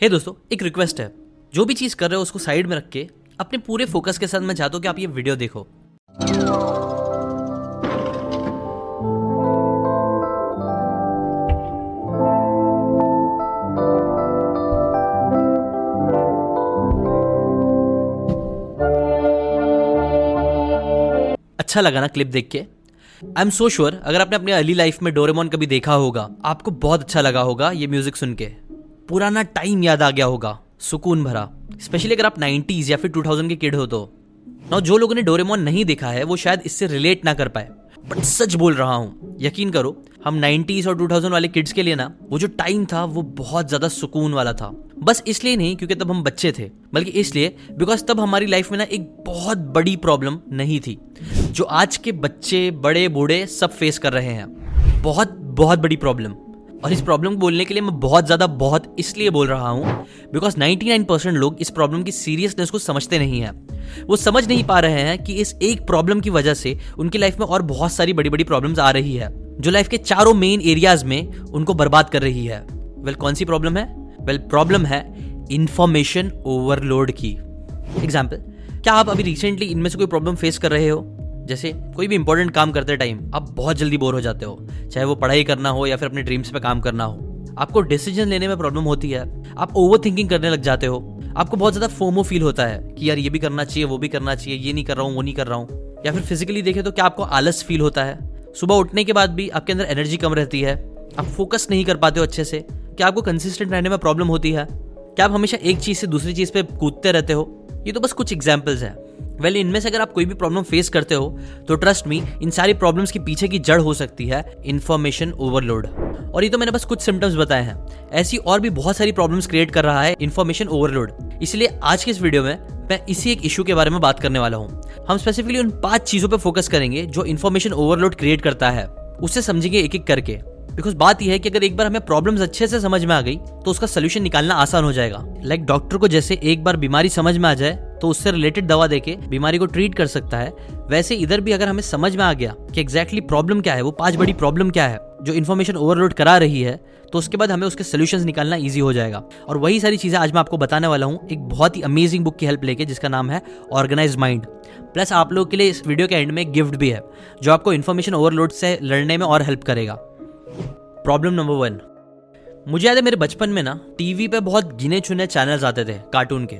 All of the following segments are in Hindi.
हे दोस्तों, एक रिक्वेस्ट है। जो भी चीज़ कर रहे हो उसको साइड में रख के अपने पूरे फोकस के साथ मैं चाहता हूँ कि आप ये वीडियो देखो। अच्छा लगा ना क्लिप देख के? आई एम सो श्योर अगर आपने अपनी अर्ली लाइफ में डोरेमोन कभी देखा होगा, आपको बहुत अच्छा लगा होगा ये म्यूजिक सुन के। पुराना टाइम याद आ गया होगा, सुकून भरा। स्पेशली अगर आप 90s या फिर 2000 के किड हो तो। ना जो लोगों ने डोरेमोन नहीं देखा है वो शायद इससे रिलेट ना कर पाए, बट सच बोल रहा हूँ, यकीन करो, हम 90s और 2000 वाले किड्स के लिए ना वो जो टाइम था वो बहुत ज्यादा सुकून वाला था। बस इसलिए नहीं क्योंकि तब हम बच्चे थे, बल्कि इसलिए बिकॉज तब हमारी लाइफ में ना एक बहुत बड़ी प्रॉब्लम नहीं थी जो आज के बच्चे, बड़े बूढ़े सब फेस कर रहे हैं। बहुत बहुत बड़ी प्रॉब्लम। और इस प्रॉब्लम को बोलने के लिए मैं बहुत इसलिए बोल रहा हूँ बिकॉज 99% लोग इस प्रॉब्लम की सीरियसनेस को समझते नहीं है। वो समझ नहीं पा रहे हैं कि इस एक प्रॉब्लम की वजह से उनकी लाइफ में और बहुत सारी बड़ी बड़ी प्रॉब्लम्स आ रही है जो लाइफ के चारों मेन एरियाज में उनको बर्बाद कर रही है। कौन सी प्रॉब्लम है? प्रॉब्लम है इंफॉर्मेशन ओवरलोड की। एग्जाम्पल, क्या आप अभी रिसेंटली इनमें से कोई प्रॉब्लम फेस कर रहे हो? जैसे कोई भी इंपॉर्टेंट काम करते टाइम आप बहुत जल्दी बोर हो जाते हो, चाहे वो पढ़ाई करना हो या फिर अपने ड्रीम्स पे काम करना हो। आपको डिसीजन लेने में प्रॉब्लम होती है, आप ओवर थिंकिंग करने लग जाते हो, आपको बहुत ज्यादा फोमो फील होता है कि यार ये भी करना चाहिए, वो भी करना चाहिए, ये नहीं कर रहा हूँ, वो नहीं कर रहा हूँ। या फिर फिजिकली देखे तो क्या आपको आलस फील होता है? सुबह उठने के बाद भी आपके अंदर एनर्जी कम रहती है, आप फोकस नहीं कर पाते हो अच्छे से। क्या आपको कंसिस्टेंट रहने में प्रॉब्लम होती है? क्या आप हमेशा एक चीज से दूसरी चीज पे कूदते रहते हो? ये तो बस कुछ एग्जाम्पल्स हैं। इनमें से अगर आप कोई भी प्रॉब्लम फेस करते हो तो ट्रस्ट मी, इन सारी प्रॉब्लम्स के पीछे की जड़ हो सकती है इंफॉर्मेशन ओवरलोड। और ये तो मैंने बस कुछ सिम्टम्स बताए हैं, ऐसी और भी बहुत सारी प्रॉब्लम्स क्रिएट कर रहा है इंफॉर्मेशन ओवरलोड। इसलिए आज के इस वीडियो में मैं इसी एक इशू के बारे में बात करने वाला हूँ। हम स्पेसिफिकली उन 5 चीजों पर फोकस करेंगे जो इंफॉर्मेशन ओवरलोड क्रिएट करता है, उससे समझेंगे एक एक करके। बिकॉज बात यह है कि अगर एक बार हमें प्रॉब्लम्स अच्छे से समझ में आ गई तो उसका सोल्यूशन निकालना आसान हो जाएगा। लाइक डॉक्टर को जैसे एक बार बीमारी समझ में आ जाए तो उससे रिलेटेड दवा देके बीमारी को ट्रीट कर सकता है, वैसे इधर भी अगर हमें समझ में आ गया कि एग्जैक्टली प्रॉब्लम क्या है, वो 5 बड़ी प्रॉब्लम क्या है जो इन्फॉर्मेशन ओवरलोड करा रही है, तो उसके बाद हमें उसके सोल्यूशंस निकालना ईजी हो जाएगा। और वही सारी चीजें आज मैं आपको बताने वाला हूँ एक बहुत ही अमेजिंग बुक की हेल्प लेके, जिसका नाम है ऑर्गेनाइज्ड माइंड। प्लस आप लोग के लिए इस वीडियो के एंड में गिफ्ट भी है जो आपको इन्फॉर्मेशन ओवरलोड से लड़ने में और हेल्प करेगा। Problem number 1। मुझे याद है मेरे बचपन में ना टीवी पे बहुत गिने चुने चैनल्स आते थे कार्टून के,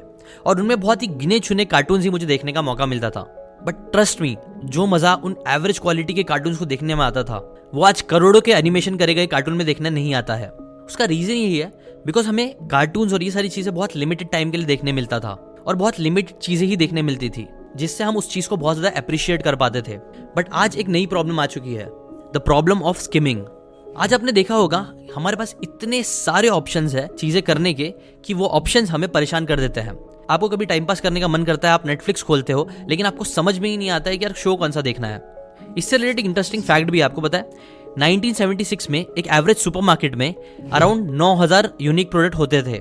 और उनमें बहुत ही गिने चुने कार्टून ही मुझे देखने का मौका मिलता था। बट ट्रस्ट मी, जो मजा उन एवरेज क्वालिटी के कार्टून्स को देखने में आता था वो आज करोड़ों के एनिमेशन करे गए कार्टून में देखने नहीं आता है। उसका रीजन यही है बिकॉज हमें कार्टून्स और ये सारी चीजें बहुत लिमिटेड टाइम के लिए देखने मिलता था, और बहुत लिमिटेड चीजें ही देखने मिलती थी जिससे हम उस चीज को बहुत ज्यादा अप्रिशिएट कर पाते थे। बट आज एक नई प्रॉब्लम आ चुकी है, द प्रॉब्लम ऑफ स्किमिंग। आज आपने देखा होगा हमारे पास इतने सारे ऑप्शंस है चीजें करने के कि वो ऑप्शंस हमें परेशान कर देते हैं। आपको कभी टाइम पास करने का मन करता है, आप नेटफ्लिक्स खोलते हो, लेकिन आपको समझ में ही नहीं आता है कि यार शो कौन सा देखना है। इससे रिलेटेड इंटरेस्टिंग फैक्ट भी आपको पता है, 1976 में एक एवरेज सुपरमार्केट में अराउंड 9000 यूनिक प्रोडक्ट होते थे,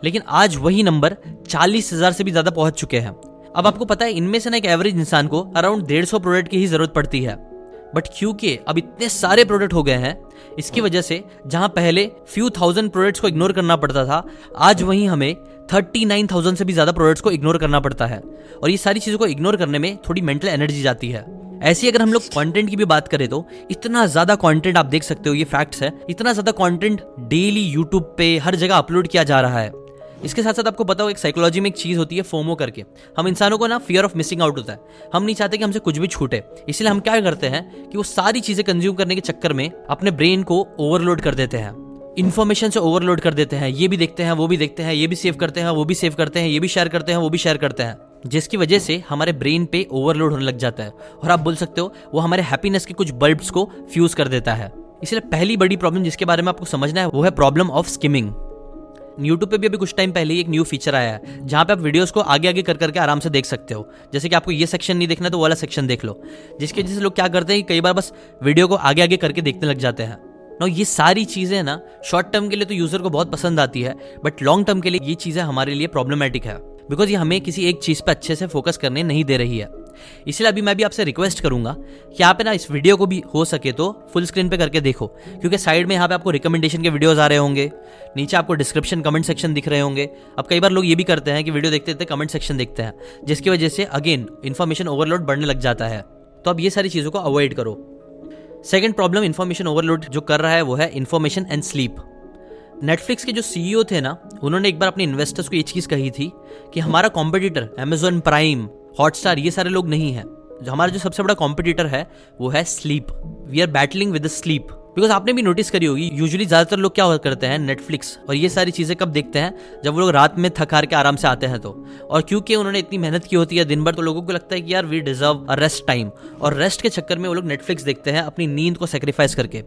लेकिन आज वही नंबर 40,000 से भी ज्यादा पहुंच चुके हैं। अब आपको पता है इनमें से ना एक एवरेज इंसान को अराउंड 150 प्रोडक्ट की ही जरूरत पड़ती है। बट क्योंकि अब इतने सारे प्रोडक्ट हो गए हैं, इसकी वजह से जहां पहले फ्यू थाउजेंड प्रोडक्ट्स को इग्नोर करना पड़ता था, आज वहीं हमें 39,000 से भी ज्यादा प्रोडक्ट्स को इग्नोर करना पड़ता है। और ये सारी चीजों को इग्नोर करने में थोड़ी मेंटल एनर्जी जाती है। ऐसी अगर हम लोग कंटेंट की भी बात करें तो इतना ज्यादा कंटेंट आप देख सकते हो, ये फैक्ट्स है, इतना ज्यादा कंटेंट डेली यूट्यूब पे हर जगह अपलोड किया जा रहा है। इसके साथ साथ आपको पता हो एक साइकोलॉजी में एक चीज होती है फोमो करके। हम इंसानों को ना फियर ऑफ मिसिंग आउट होता है, हम नहीं चाहते कि हमसे कुछ भी छूटे, इसलिए हम क्या करते हैं कि वो सारी चीजें कंज्यूम करने के चक्कर में अपने ब्रेन को ओवरलोड कर देते हैं, इन्फॉर्मेशन से ओवरलोड कर देते हैं। ये भी देखते हैं, वो भी देखते हैं, ये भी सेव करते हैं, वो भी सेव करते हैं, ये भी शेयर करते हैं, वो भी शेयर करते हैं, जिसकी वजह से हमारे ब्रेन पे ओवरलोड होने लग जाता है। और आप बोल सकते हो वो हमारे हैप्पीनेस के कुछ बल्ब्स को फ्यूज कर देता है। इसलिए पहली बड़ी प्रॉब्लम जिसके बारे में आपको समझना है वो है प्रॉब्लम ऑफ स्किमिंग। यूट्यूब पे भी अभी कुछ टाइम पहले ही एक न्यू फीचर आया है जहां पे आप वीडियोस को आगे आगे कर करके आराम से देख सकते हो। जैसे कि आपको ये सेक्शन नहीं देखना तो वो वाला सेक्शन देख लो, जिसकी वजह से लोग क्या करते हैं कि कई बार बस वीडियो को आगे आगे करके देखने लग जाते हैं। ना ये सारी चीजें ना शॉर्ट टर्म के लिए तो यूजर को बहुत पसंद आती है, बट लॉन्ग टर्म के लिए ये चीजें हमारे लिए प्रॉब्लमेटिक है बिकॉज ये हमें किसी एक चीज पे अच्छे से फोकस करने नहीं दे रही है। इसलिए अभी मैं भी आपसे रिक्वेस्ट करूंगा कि आप ना इस वीडियो को भी हो सके तो फुल स्क्रीन पे करके देखो, क्योंकि साइड में यहाँ पे आपको रिकमेंडेशन के वीडियोस आ रहे होंगे, नीचे आपको डिस्क्रिप्शन कमेंट सेक्शन दिख रहे होंगे। अब कई बार लोग ये भी करते हैं कि वीडियो देखते देखते कमेंट सेक्शन देखते हैं, जिसकी वजह से अगेन इन्फॉर्मेशन ओवरलोड बढ़ने लग जाता है। तो अब ये सारी चीज़ों को अवॉइड करो। सेकेंड प्रॉब्लम इन्फॉर्मेशन ओवरलोड जो कर रहा है वो है इन्फॉर्मेशन एंड स्लीप। नेटफ्लिक्स के जो सीईओ थे ना, उन्होंने एक बार अपने इन्वेस्टर्स को ये चीज़ कही थी कि हमारा कॉम्पिटिटर अमेजॉन प्राइम, हॉटस्टार, ये सारे लोग नहीं है। जो हमारा जो सबसे बड़ा कॉम्पिटिटर है वो है sleep. We are battling with the sleep. Because आपने भी नोटिस करी होगी, यूजुअली ज्यादातर लोग क्या करते हैं, नेटफ्लिक्स और ये सारी चीजें कब देखते हैं, जब वो लोग रात में थक हार के आराम से आते हैं तो। और क्योंकि उन्होंने इतनी मेहनत की होती है दिन भर, तो लोगों को लगता है कि यार we deserve a rest time, और रेस्ट के चक्कर में वो लोग नेटफ्लिक्स देखते हैं अपनी नींद को सेक्रीफाइस करके।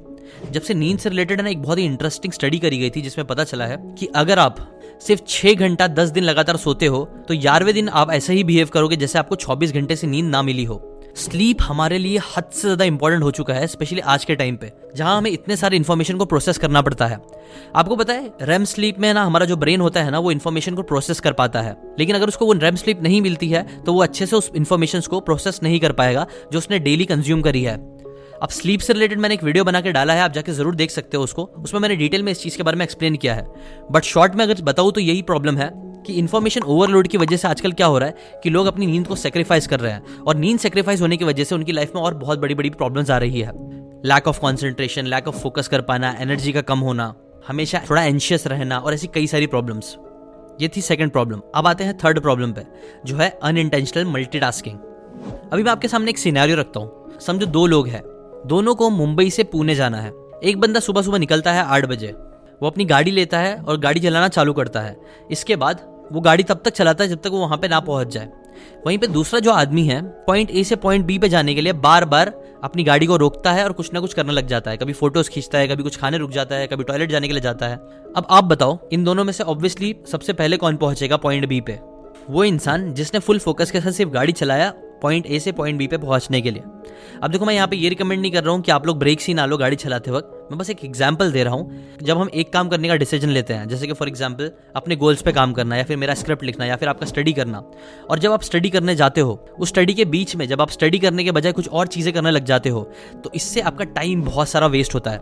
जब से नींद से रिलेटेड है ना, एक बहुत ही इंटरेस्टिंग स्टडी करी गई थी जिसमें पता चला है कि अगर आप सिर्फ 6 घंटा 10 दिन लगातार सोते हो तो 11वें दिन आप ऐसे ही बिहेव करोगे जैसे आपको 24 घंटे से नींद ना मिली हो। स्लीप हमारे लिए हद से ज्यादा इंपॉर्टेंट हो चुका है, स्पेशली आज के टाइम पे जहां हमें इतने सारे इन्फॉर्मेशन को प्रोसेस करना पड़ता है। आपको पता है रेम स्लीप में ना हमारा जो ब्रेन होता है ना, वो इन्फॉर्मेशन को प्रोसेस कर पाता है, लेकिन अगर उसको वो रेम स्लीप नहीं मिलती है तो वो अच्छे से उस इन्फॉर्मेशन को प्रोसेस नहीं कर पाएगा जो उसने डेली कंज्यूम करी है। अब स्लीप से रिलेटेड मैंने एक वीडियो बना के डाला है, आप जाके जरूर देख सकते हो उसको। उसमें मैंने डिटेल में इस चीज के बारे में एक्सप्लेन किया है, बट शॉर्ट में अगर बताऊं तो यही प्रॉब्लम है कि इन्फॉर्मेशन ओवरलोड की वजह से आजकल क्या हो रहा है कि लोग अपनी नींद को सेक्रीफाइस कर रहे हैं, और नींद सेक्रीफाइस होने की वजह से उनकी लाइफ में और बहुत बड़ी बड़ी प्रॉब्लम्स आ रही है। Lack of concentration, lack of focus कर पाना, एनर्जी का कम होना, हमेशा थोड़ा एंशियस रहना, और ऐसी कई सारी प्रॉब्लम्स। ये थी सेकंड प्रॉब्लम। अब आते हैं थर्ड प्रॉब्लम पे, जो है अनइंटेंशनल मल्टीटास्किंग। अभी मैं आपके सामने एक सिनेरियो रखता हूँ। समझो 2 लोग हैं, दोनों को मुंबई से पुणे जाना है। एक बंदा सुबह सुबह निकलता है 8 बजे, वो अपनी गाड़ी लेता है और गाड़ी चलाना चालू करता है। इसके बाद वो गाड़ी तब तक चलाता है जब तक वो वहां पे ना पहुंच जाए। वहीं पे दूसरा जो आदमी है, पॉइंट ए से पॉइंट बी पे जाने के लिए बार बार अपनी गाड़ी को रोकता है और कुछ ना कुछ करने लग जाता है। कभी फोटोज खींचता है, कभी कुछ खाने रुक जाता है, कभी टॉयलेट जाने के लिए जाता है। अब आप बताओ, इन दोनों में से ऑब्वियसली सबसे पहले कौन पहुंचेगा पॉइंट बी पे? वो इंसान जिसने फुल फोकस के साथ सिर्फ गाड़ी चलाया पॉइंट ए से पॉइंट बी पे पहुंचने के लिए। अब देखो, मैं यहाँ पे ये रिकमेंड नहीं कर रहा हूँ कि आप लोग ब्रेक्स ही ना लो गाड़ी चलाते वक्त। मैं बस एक एग्जांपल दे रहा हूँ। जब हम एक काम करने का डिसीजन लेते हैं, जैसे कि फॉर एग्जांपल अपने गोल्स पे काम करना, या फिर मेरा स्क्रिप्ट लिखना, या फिर आपका स्टडी करना, और जब आप स्टडी करने जाते हो, उस स्टडी के बीच में जब आप स्टडी करने के बजाय कुछ और चीज़ें करने लग जाते हो, तो इससे आपका टाइम बहुत सारा वेस्ट होता है।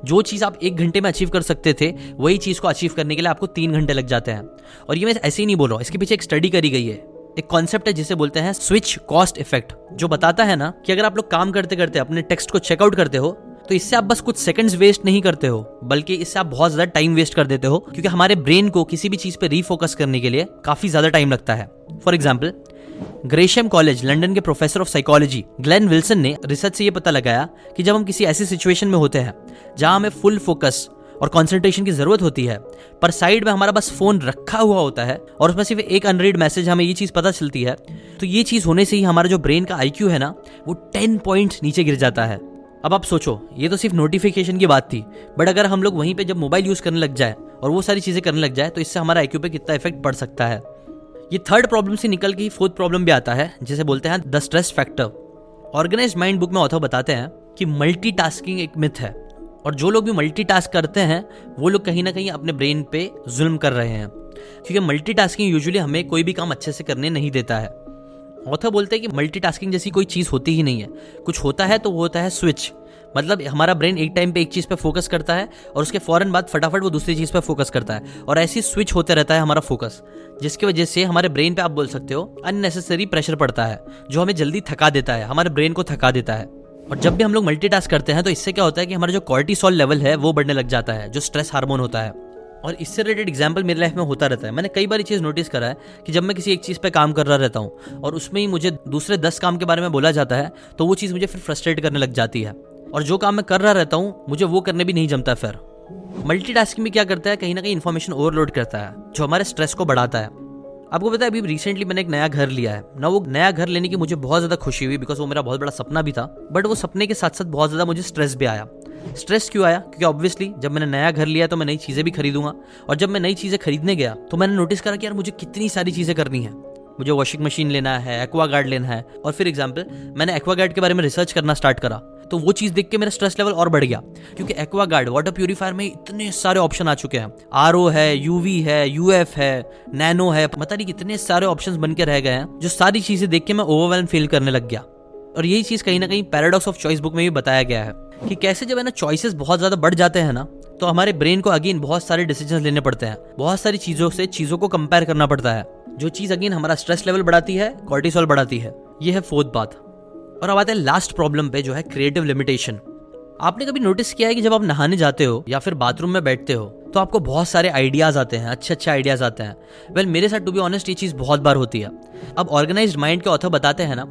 जो चीज़ आप 1 घंटे में अचीव कर सकते थे, वही चीज़ को अचीव करने के लिए आपको 3 घंटे लग जाते हैं। और ये मैं ऐसे ही नहीं बोल रहा हूँ, इसके पीछे एक स्टडी करी गई है। एक कॉन्सेप्ट है जिसे बोलते हैं स्विच कॉस्ट इफेक्ट, जो बताता है ना कि अगर आप लोग काम करते करते अपने टेक्स्ट को चेकआउट करते हो, तो इससे आप बस कुछ सेकंड्स वेस्ट नहीं करते हो, बल्कि इससे आप बहुत ज्यादा टाइम वेस्ट कर देते हो, क्योंकि हमारे ब्रेन को किसी भी चीज पे रीफोकस करने के लिए काफी ज्यादा टाइम लगता है। फॉर एग्जाम्पल, ग्रेशियम कॉलेज लंदन के professor of psychology Glenn Wilson ने रिसर्च से ये पता लगाया कि जब हम किसी ऐसी सिचुएशन में होते हैं जहां हमें फुल फोकस और कंसंट्रेशन की जरूरत होती है, पर साइड में हमारा बस फोन रखा हुआ होता है और उसमें सिर्फ एक अनरीड मैसेज हमें ये चीज पता चलती है, तो ये चीज होने से ही हमारा जो ब्रेन का IQ है ना, वो 10 पॉइंट्स नीचे गिर जाता है। अब आप सोचो, ये तो सिर्फ नोटिफिकेशन की बात थी, बट अगर हम लोग वहीं पे जब मोबाइल यूज करने लग जाए और वो सारी चीजें करने लग जाए, तो इससे हमारा IQ पे कितना इफेक्ट पड़ सकता है। ये थर्ड प्रॉब्लम से निकल के फोर्थ प्रॉब्लम भी आता है, जिसे बोलते हैं the stress factor. Organised mind book में ऑथर बताते हैं कि मल्टीटास्किंग एक मिथ है, और जो लोग भी मल्टीटास्क करते हैं वो लोग कहीं ना कहीं अपने ब्रेन पे जुल्म कर रहे हैं, क्योंकि मल्टीटास्किंग यूजुअली हमें कोई भी काम अच्छे से करने नहीं देता है। ऑथर बोलते हैं कि मल्टीटास्किंग जैसी कोई चीज़ होती ही नहीं है। कुछ होता है तो वो होता है स्विच, मतलब हमारा ब्रेन एक टाइम पे एक चीज़ पे फोकस करता है और उसके फौरन बाद फटाफट वो दूसरी चीज़ पे फोकस करता है, और ऐसी स्विच होते रहता है हमारा फोकस, जिसकी वजह से हमारे ब्रेन पे आप बोल सकते हो अननेसेसरी प्रेशर पड़ता है, जो हमें जल्दी थका देता है, हमारे ब्रेन को थका देता है। और जब भी हम लोग मल्टीटास्क करते हैं तो इससे क्या होता है कि हमारा जो कॉर्टिसोल लेवल है वो बढ़ने लग जाता है, जो स्ट्रेस हार्मोन होता है। और इससे रिलेटेड एग्जांपल मेरी लाइफ में होता रहता है। मैंने कई बार ये चीज़ नोटिस करा है कि जब मैं किसी एक चीज़ पे काम कर रहा रहता हूँ और उसमें ही मुझे दूसरे 10 काम के बारे में बोला जाता है, तो वो चीज़ मुझे फिर फ्रस्ट्रेट करने लग जाती है, और जो काम मैं कर रहा रहता हूँ मुझे वो करने भी नहीं जमता। फिर मल्टीटास्किंग में क्या करता है, कहीं ना कहीं इन्फॉर्मेशन ओवरलोड करता है, जो हमारे स्ट्रेस को बढ़ाता है। आपको पता है, अभी रिसेंटली मैंने एक नया घर लिया है ना। वो नया घर लेने की मुझे बहुत ज़्यादा खुशी हुई, बिकॉज वो मेरा बहुत बड़ा सपना भी था, बट वो सपने के साथ साथ बहुत ज़्यादा मुझे स्ट्रेस भी आया। स्ट्रेस क्यों आया? क्योंकि ऑब्वियसली जब मैंने नया घर लिया तो मैं नई चीज़ें भी खरीदूंगा, और जब मैं नई चीज़ें खरीदने गया तो मैंने नोटिस करा कि यार मुझे कितनी सारी चीज़ें करनी है। मुझे वॉशिंग मशीन लेना है, एक्वागार्ड लेना है। और फिर एग्जाम्पल, मैंने एक्वागार्ड के बारे में रिसर्च करना स्टार्ट करा, तो वो चीज़ देख के मेरा स्ट्रेस लेवल और बढ़ गया, क्योंकि एक्वागार्ड वाटर प्यूरीफायर में इतने सारे ऑप्शन आ चुके हैं। RO है, UV है, UF है, नैनो है, पता नहीं कितने सारे ऑप्शंस बन के रह गए हैं, जो सारी चीज़ें देख के मैं ओवरवेल्म फील करने लग गया। और यही चीज़ कहीं ना कहीं पैराडॉक्स ऑफ चॉइस बुक में भी बताया गया है कि कैसे जब है ना चॉइसेस बहुत ज़्यादा बढ़ जाते हैं ना, तो हमारे ब्रेन को अगेन बहुत सारे डिसीजंस लेने पड़ते हैं, बहुत सारी चीज़ों से चीज़ों को कंपेयर करना पड़ता है, जो चीज़ अगेन हमारा स्ट्रेस लेवल बढ़ाती है, कॉर्टिसोल बढ़ाती है। ये है फोर्थ बात। और अब आते हैं लास्ट प्रॉब्लम पे, जो है क्रिएटिव लिमिटेशन। आपने कभी नोटिस किया है कि जब आप नहाने जाते हो या फिर बाथरूम में बैठते हो तो आपको बहुत सारे आइडियाज आते हैं, अच्छे आइडियाज आते हैं। वेल, मेरे साथ टू बी ऑनेस्ट ये चीज़ बहुत बार होती है। अब ऑर्गेनाइज्ड माइंड के ऑथर बताते हैं ना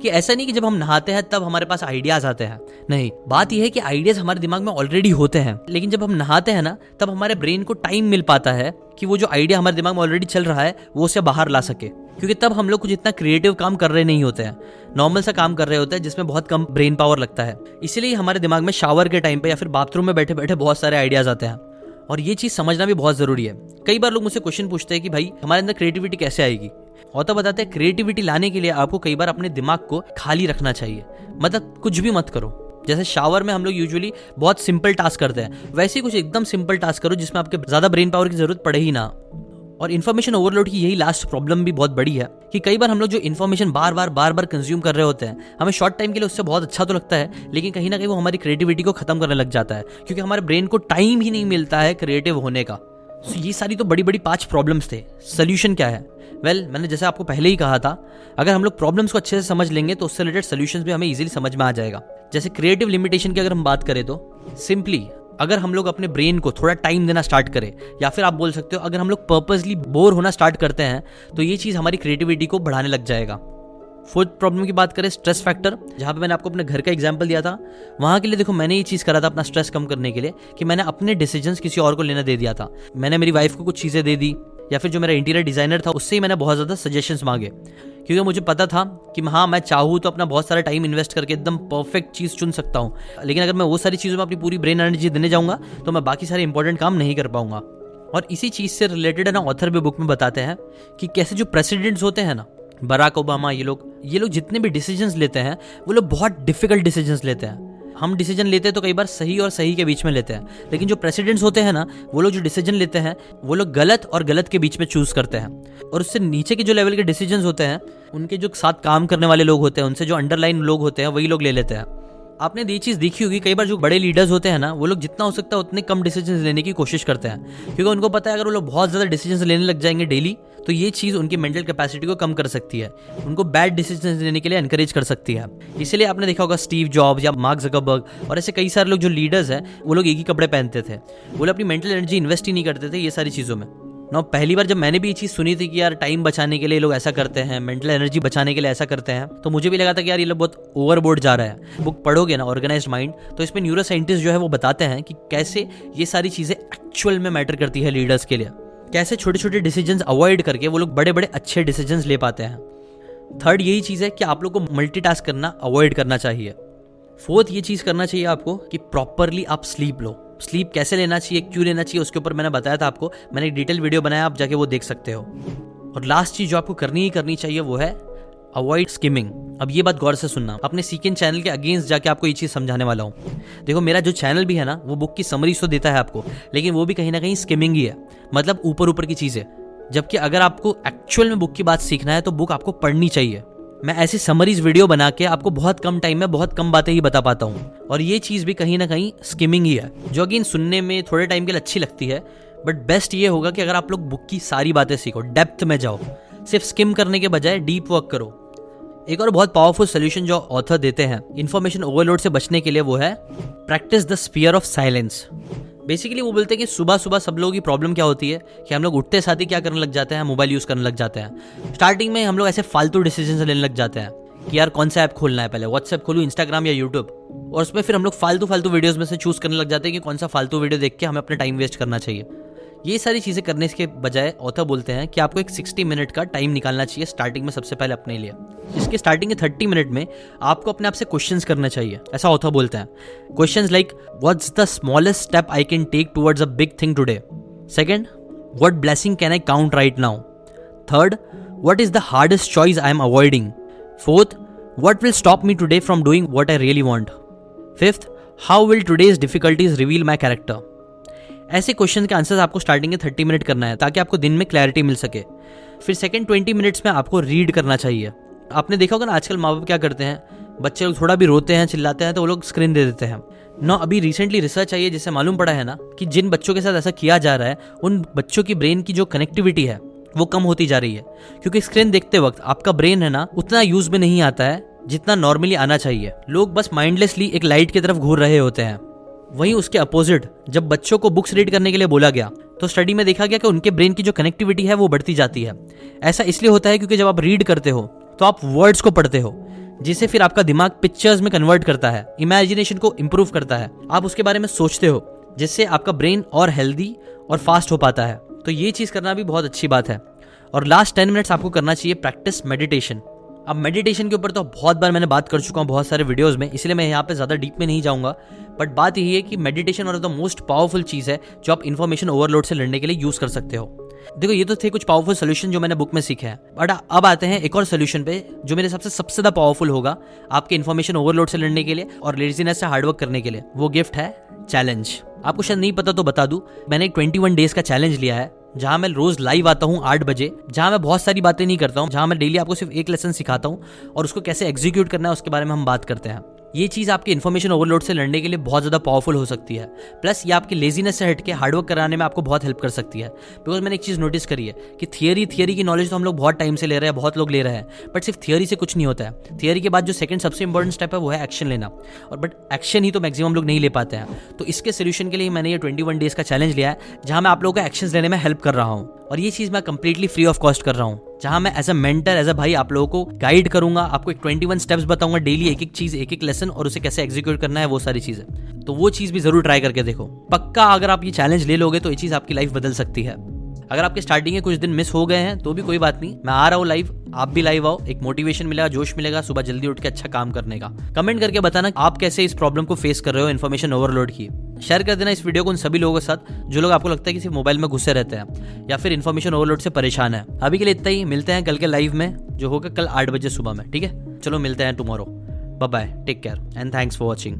कि ऐसा नहीं कि जब हम नहाते हैं तब हमारे पास आइडियाज आते हैं, नहीं, बात यह है कि आइडियाज हमारे दिमाग में ऑलरेडी होते हैं, लेकिन जब हम नहाते हैं ना तब हमारे ब्रेन को टाइम मिल पाता है कि वो जो आइडिया हमारे दिमाग में ऑलरेडी चल रहा है वो उसे बाहर ला सके, क्योंकि तब हम लोग कुछ इतना क्रिएटिव काम कर रहे नहीं होते हैं, नॉर्मल सा काम कर रहे होते हैं जिसमें बहुत कम ब्रेन पावर लगता है। इसीलिए हमारे दिमाग में शावर के टाइम पे या फिर बाथरूम में बैठे बैठे बहुत सारे आइडियाज आते हैं। और ये चीज़ समझना भी बहुत ज़रूरी है। कई बार लोग मुझसे क्वेश्चन पूछते हैं कि भाई हमारे अंदर क्रिएटिविटी कैसे आएगी। ऑथर बताते हैं क्रिएटिविटी लाने के लिए आपको कई बार अपने दिमाग को खाली रखना चाहिए, मतलब कुछ भी मत करो। जैसे शावर में हम लोग यूजुअली बहुत सिंपल टास्क करते हैं, वैसे ही कुछ एकदम सिंपल टास्क करो जिसमें आपके ज़्यादा ब्रेन पावर की जरूरत पड़े ही ना। और इन्फॉर्मेशन ओवरलोड की यही लास्ट प्रॉब्लम भी बहुत बड़ी है कि कई बार हम लोग जो इन्फॉर्मेशन बार बार कंज्यूम कर रहे होते हैं, हमें शॉर्ट टाइम के लिए उससे बहुत अच्छा तो लगता है, लेकिन कहीं ना कहीं वो हमारी क्रिएटिविटी को खत्म करने लग जाता है, क्योंकि हमारे ब्रेन को टाइम ही नहीं मिलता है क्रिएटिव होने का। So, ये सारी तो बड़ी बड़ी 5 प्रॉब्लम्स थे। सोल्यूशन क्या है? वेल, मैंने जैसे आपको पहले ही कहा था, अगर हम लोग प्रॉब्लम्स को अच्छे से समझ लेंगे तो उससे रिलेटेड सोल्यूशंस भी हमें इजीली समझ में आ जाएगा। जैसे क्रिएटिव लिमिटेशन की अगर हम बात करें तो सिंपली अगर हम लोग अपने ब्रेन को थोड़ा टाइम देना स्टार्ट करें, या फिर आप बोल सकते हो अगर हम लोग पर्पसली बोर होना स्टार्ट करते हैं, तो ये चीज़ हमारी क्रिएटिविटी को बढ़ाने लग जाएगा। फोर्थ प्रॉब्लम की बात करें, स्ट्रेस फैक्टर, जहाँ पे मैंने आपको अपने घर का एग्जांपल दिया था, वहाँ के लिए देखो मैंने ये चीज़ करा था अपना स्ट्रेस कम करने के लिए कि मैंने अपने डिसीजंस किसी और को लेना दे दिया था। मैंने मेरी वाइफ को कुछ चीज़ें दे दी, या फिर जो मेरा इंटीरियर डिज़ाइनर था उससे ही मैंने बहुत ज़्यादा सजेशंस मांगे, क्योंकि मुझे पता था कि हाँ, मैं चाहूँ तो अपना बहुत सारा टाइम इन्वेस्ट करके एकदम परफेक्ट चीज़ चुन सकता हूँ, लेकिन अगर मैं वो सारी चीज़ों में अपनी पूरी ब्रेन एनर्जी देने जाऊँगा तो मैं बाकी सारे इंपॉर्टेंट काम नहीं कर पाऊंगा। और इसी चीज़ से रिलेटेड है ना, ऑथर भी बुक में बताते हैं कि कैसे जो प्रेसिडेंट्स होते हैं ना, बराक ओबामा, ये लोग जितने भी डिसीजंस लेते हैं वो लोग बहुत डिफिकल्ट डिसीजंस लेते हैं। हम डिसीजन लेते हैं तो कई बार सही और सही के बीच में लेते हैं, लेकिन जो प्रेसिडेंट्स होते हैं ना, वो लोग जो डिसीजन लेते हैं वो लोग गलत और गलत के बीच में चूज करते हैं। और उससे नीचे के जो लेवल के डिसीजंस होते हैं, उनके जो साथ काम करने वाले लोग होते हैं, उनसे जो अंडरलाइन लोग होते हैं, वही लोग ले लेते हैं। आपने ये चीज़ देखी होगी, कई बार जो बड़े लीडर्स होते हैं ना, वो लोग जितना हो सकता है उतने कम डिसीजन लेने की कोशिश करते हैं, क्योंकि उनको पता है अगर वो लोग बहुत ज़्यादा डिसीजन लेने लग जाएंगे डेली, तो ये चीज़ उनकी मेंटल कैपेसिटी को कम कर सकती है, उनको बैड डिसीजन लेने के लिए एनकरेज कर सकती है। इसीलिए आपने देखा होगा स्टीव जॉब्स या मार्क ज़करबर्ग और ऐसे कई सारे लोग जो लीडर्स हैं, वो लोग एक ही कपड़े पहनते थे, वो लोग अपनी मेंटल एनर्जी इन्वेस्ट ही नहीं करते थे ये सारी चीज़ों में ना। पहली बार जब मैंने भी ये चीज़ सुनी थी कि यार टाइम बचाने के लिए लोग ऐसा करते हैं, मेंटल एनर्जी बचाने के लिए ऐसा करते हैं, तो मुझे भी लगा था कि यार ये लोग बहुत ओवरबोर्ड जा रहा है। बुक पढ़ोगे ना ऑर्गेनाइज्ड माइंड, तो इसमें न्यूरो साइंटिस्ट जो है वो बताते हैं कि कैसे ये सारी चीज़ें एक्चुअल में मैटर करती है लीडर्स के लिए, कैसे छोटे छोटे डिसीजंस अवॉइड करके वो लोग बड़े बड़े अच्छे डिसीजंस ले पाते हैं। थर्ड यही चीज़ है कि आप लोग को मल्टीटास्क करना अवॉइड करना चाहिए। फोर्थ ये चीज़ करना चाहिए आपको कि प्रॉपरली आप स्लीप लो। स्लीप कैसे लेना चाहिए, क्यों लेना चाहिए, उसके ऊपर मैंने बताया था आपको, मैंने एक डिटेल वीडियो बनाया, आप जाके वो देख सकते हो। और लास्ट चीज़ जो आपको करनी ही करनी चाहिए वो है अवॉइड स्किमिंग। अब ये बात गौर से सुनना, अपने सीकेन चैनल के अगेंस्ट जाके आपको ये चीज़ समझाने वाला हूँ। देखो मेरा जो चैनल भी है ना, वो बुक की समरी तो देता है आपको, लेकिन वो भी कहीं ना कहीं स्किमिंग ही है, मतलब ऊपर ऊपर की चीज़ें। जबकि अगर आपको एक्चुअल में बुक की बात सीखना है तो बुक आपको पढ़नी चाहिए। मैं ऐसी समरीज वीडियो बना के आपको बहुत कम टाइम में बहुत कम बातें ही बता पाता हूँ, और ये चीज़ भी कहीं ना कहीं स्किमिंग ही है, जो अगेन सुनने में थोड़े टाइम के लिए अच्छी लगती है, बट बेस्ट ये होगा कि अगर आप लोग बुक की सारी बातें सीखो, डेप्थ में जाओ, सिर्फ स्किम करने के बजाय डीप वर्क करो। एक और बहुत पावरफुल सोल्यूशन जो ऑथर देते हैं इन्फॉर्मेशन ओवरलोड से बचने के लिए, वो है practice the sphere of silence. Basically वो बोलते हैं कि सुबह सुबह सब लोगों की प्रॉब्लम क्या होती है कि हम लोग उठते साथ ही क्या करने लग जाते हैं, मोबाइल यूज़ करने लग जाते हैं। स्टार्टिंग में हम लोग ऐसे फालतू डिसीजन लेने लग जाते हैं कि यार कौन सा ऐप खोलना है, पहले व्हाट्सएप खोलूँ, इंस्टाग्राम या यूट्यूब, और उसमें फिर हम लोग फालतू वीडियोज़ में से चूज़ करने लग जाते हैं कि कौन सा फालतू वीडियो देख के हमें अपना टाइम वेस्ट करना चाहिए। ये सारी चीज़ें करने के बजाय ऑथर बोलते हैं कि आपको एक 60 मिनट का टाइम निकालना चाहिए स्टार्टिंग में सबसे पहले अपने लिए। इसके स्टार्टिंग के 30 मिनट में आपको अपने आप से क्वेश्चंस करने चाहिए, ऐसा ऑथर बोलते हैं। Questions like what's the smallest step I can take towards a big thing today. Second, what blessing can I count right now. Third, what is the hardest choice I am avoiding? Fourth, what will stop me today from doing what I really want? Fifth, how will today's difficulties reveal my character? ऐसे क्वेश्चन के आंसर्स आपको स्टार्टिंग के 30 मिनट करना है ताकि आपको दिन में क्लैरिटी मिल सके। फिर सेकंड 20 मिनट्स में आपको रीड करना चाहिए। आपने देखा होगा ना आजकल माँ बाप क्या करते हैं, बच्चे लोग थोड़ा भी रोते हैं चिल्लाते हैं तो वो लोग स्क्रीन दे देते हैं ना। अभी रिसेंटली रिसर्च आई है जिससे मालूम पड़ा है ना कि जिन बच्चों के साथ ऐसा किया जा रहा है उन बच्चों की ब्रेन की जो कनेक्टिविटी है वो कम होती जा रही है, क्योंकि स्क्रीन देखते वक्त आपका ब्रेन है ना उतना यूज में नहीं आता है जितना नॉर्मली आना चाहिए। लोग बस माइंडलेसली एक लाइट की तरफ घूर रहे होते हैं। वहीं उसके अपोजिट जब बच्चों को बुक्स रीड करने के लिए बोला गया तो स्टडी में देखा गया कि उनके ब्रेन की जो कनेक्टिविटी है वो बढ़ती जाती है। ऐसा इसलिए होता है क्योंकि जब आप रीड करते हो तो आप वर्ड्स को पढ़ते हो, जिसे फिर आपका दिमाग पिक्चर्स में कन्वर्ट करता है, इमेजिनेशन को इंप्रूव करता है, आप उसके बारे में सोचते हो, जिससे आपका ब्रेन और हेल्दी और फास्ट हो पाता है। तो ये चीज़ करना भी बहुत अच्छी बात है। और लास्ट 10 मिनट्स आपको करना चाहिए प्रैक्टिस मेडिटेशन। अब मेडिटेशन के ऊपर तो बहुत बार मैंने बात कर चुका हूँ बहुत सारे वीडियोस में, इसलिए मैं यहाँ पे ज़्यादा डीप में नहीं जाऊँगा। बट बात यही है कि meditation one of the most powerful चीज़ है जो आप इन्फॉर्मेशन ओवरलोड से लड़ने के लिए यूज़ कर सकते हो। देखो ये तो थे कुछ पावरफुल सोल्यूशन जो मैंने बुक में सीखे हैं, बट अब आते हैं एक और सोल्यूशन पे जो मेरे हिसाब से सबसे ज़्यादा पावरफुल होगा आपके इन्फॉर्मेशन ओवरलोड से लड़ने के लिए और लेजीनेस से हार्डवर्क करने के लिए। वो गिफ्ट है चैलेंज। आपको शायद नहीं पता तो बता दूं, मैंने एक 21 डेज का चैलेंज लिया है जहां मैं रोज लाइव आता हूं 8 बजे, जहां मैं बहुत सारी बातें नहीं करता हूं, जहां मैं डेली आपको सिर्फ एक लेसन सिखाता हूं और उसको कैसे एग्जीक्यूट करना है उसके बारे में हम बात करते हैं। ये चीज़ आपके इन्फॉर्मेशन ओवरलोड से लड़ने के लिए बहुत ज़्यादा पावरफुल हो सकती है। प्लस ये आपकी लेजीनेस से हटके हार्डवर्क कराने में आपको बहुत हेल्प कर सकती है। बिकॉज मैंने एक चीज़ नोटिस करी है कि थियरी की नॉलेज तो हम लोग बहुत टाइम से ले रहे हैं, बहुत लोग ले रहे हैं, बट सिर्फ थियरी से कुछ नहीं होता है। थियरी के बाद जो सेकंड सबसे इंपॉर्टेंट स्टेप है वो है एक्शन लेना, और बट एक्शन ही तो मैक्सिमम लोग नहीं ले पाते हैं। तो इसके सोल्यूशन के लिए मैंने ये 21 डेज का चैलेंज लिया है जहाँ मैं आप लोगों को एक्शन लेने में हेल्प कर रहा हूँ, और ये चीज़ मैं कंप्लीटली फ्री ऑफ कॉस्ट कर रहा हूँ, जहां मैं as a mentor as a भाई आप लोगों को गाइड करूंगा, आपको एक 21 स्टेप्स बताऊंगा डेली, एक एक चीज एक एक लेसन और उसे कैसे एग्जीक्यूट करना है वो सारी चीजें। तो वो चीज भी जरूर ट्राई करके देखो। पक्का अगर आप ये चैलेंज ले लोगे तो ये चीज आपकी लाइफ बदल सकती है। अगर आपके स्टार्टिंग के कुछ दिन मिस हो गए हैं तो भी कोई बात नहीं, मैं आ रहा हूँ लाइव, आप भी लाइव आओ, एक मोटिवेशन मिलेगा, जोश मिलेगा सुबह जल्दी उठ के अच्छा काम करने का। कमेंट करके बताना आप कैसे इस प्रॉब्लम को फेस कर रहे हो इन्फॉर्मेशन ओवरलोड की। शेयर कर देना इस वीडियो को उन सभी लोगों के साथ जो लोग आपको लगता है कि सिर्फ मोबाइल में घुसे रहते हैं या फिर इन्फॉर्मेशन ओवरलोड से परेशान है। अभी के लिए इतना ही, मिलते हैं कल के लाइव में जो होगा कल 8 बजे सुबह में। ठीक है, चलो मिलते हैं tomorrow. Bye bye, take care and thanks for watching.